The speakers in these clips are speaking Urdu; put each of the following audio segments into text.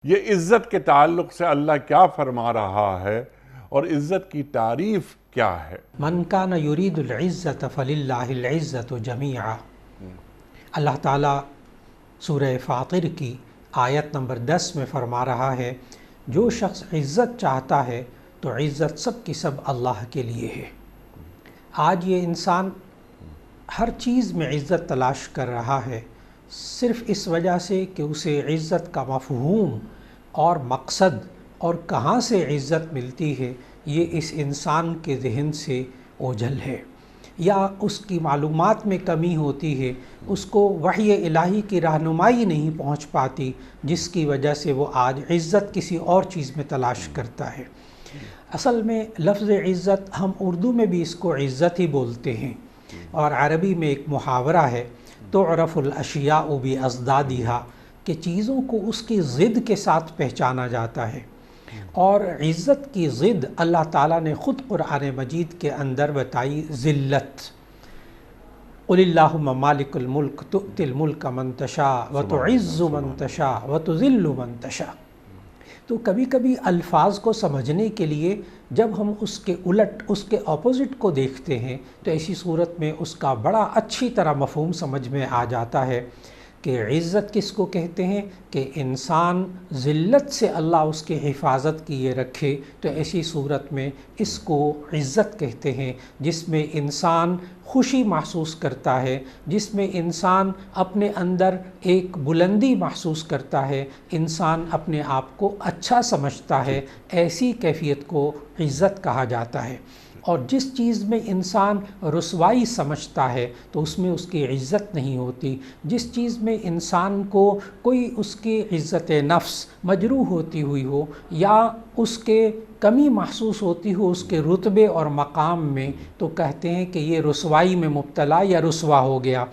یہ عزت کے تعلق سے اللہ کیا فرما رہا ہے اور عزت کی تعریف کیا ہے؟ من کان یرید العزت فللہ العزت جمیعا۔ اللہ تعالیٰ سورہ فاطر کی آیت نمبر 10 میں فرما رہا ہے، جو شخص عزت چاہتا ہے تو عزت سب کی سب اللہ کے لیے ہے۔ آج یہ انسان ہر چیز میں عزت تلاش کر رہا ہے، صرف اس وجہ سے کہ اسے عزت کا مفہوم اور مقصد اور کہاں سے عزت ملتی ہے یہ اس انسان کے ذہن سے اوجھل ہے، یا اس کی معلومات میں کمی ہوتی ہے، اس کو وحی الہی کی رہنمائی نہیں پہنچ پاتی، جس کی وجہ سے وہ آج عزت کسی اور چیز میں تلاش کرتا ہے۔ اصل میں لفظ عزت ہم اردو میں بھی اس کو عزت ہی بولتے ہیں، اور عربی میں ایک محاورہ ہے، تعرف الاشیاء بازدادها، کہ چیزوں کو اس کی ضد کے ساتھ پہچانا جاتا ہے، اور عزت کی ضد اللہ تعالیٰ نے خود قرآن مجید کے اندر بتائی، ذلت۔ قل اللہم مالک الملک تؤتی الملک من تشاء وتعز من تشاء وتذل من تشاء۔ تو کبھی کبھی الفاظ کو سمجھنے کے لیے جب ہم اس کے الٹ، اس کے اپوزٹ کو دیکھتے ہیں تو ایسی صورت میں اس کا بڑا اچھی طرح مفہوم سمجھ میں آ جاتا ہے کہ عزت کس کو کہتے ہیں، کہ انسان ذلت سے اللہ اس کی حفاظت کیے رکھے، تو ایسی صورت میں اس کو عزت کہتے ہیں، جس میں انسان خوشی محسوس کرتا ہے، جس میں انسان اپنے اندر ایک بلندی محسوس کرتا ہے، انسان اپنے آپ کو اچھا سمجھتا ہے، ایسی کیفیت کو عزت کہا جاتا ہے۔ اور جس چیز میں انسان رسوائی سمجھتا ہے تو اس میں اس کی عزت نہیں ہوتی، جس چیز میں انسان کو کوئی اس کی عزت نفس مجروح ہوتی ہوئی ہو، یا اس کے کمی محسوس ہوتی ہو اس کے رتبے اور مقام میں، تو کہتے ہیں کہ یہ رسوائی میں مبتلا یا رسوا ہو گیا۔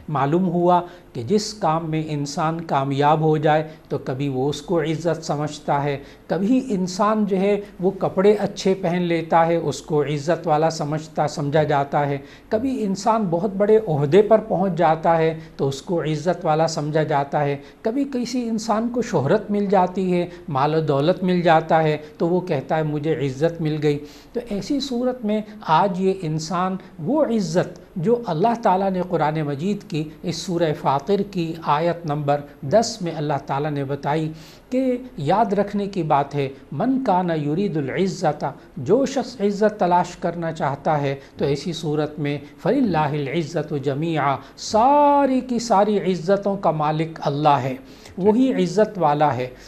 معلوم ہوا کہ جس کام میں انسان کامیاب ہو جائے تو کبھی وہ اس کو عزت سمجھتا ہے، کبھی انسان جو ہے وہ کپڑے اچھے پہن لیتا ہے، اس کو عزت والا سمجھا جاتا ہے، کبھی انسان بہت بڑے عہدے پر پہنچ جاتا ہے تو اس کو عزت والا سمجھا جاتا ہے، کبھی کسی انسان کو شہرت مل جاتی ہے، مال و دولت مل جاتا ہے تو وہ کہتا ہے مجھے عزت مل گئی۔ تو ایسی صورت میں آج یہ انسان وہ عزت جو اللہ تعالیٰ نے قرآن مجید کی اس سورہ فاطر کی آیت نمبر 10 میں اللہ تعالیٰ نے بتائی کہ یاد رکھنے کی بات ہے، من کان یرید العزت، جو شخص عزت تلاش کرنا چاہتا ہے تو ایسی صورت میں فللہ العزت جمیعا، ساری کی ساری عزتوں کا مالک اللہ ہے، وہی عزت والا ہے۔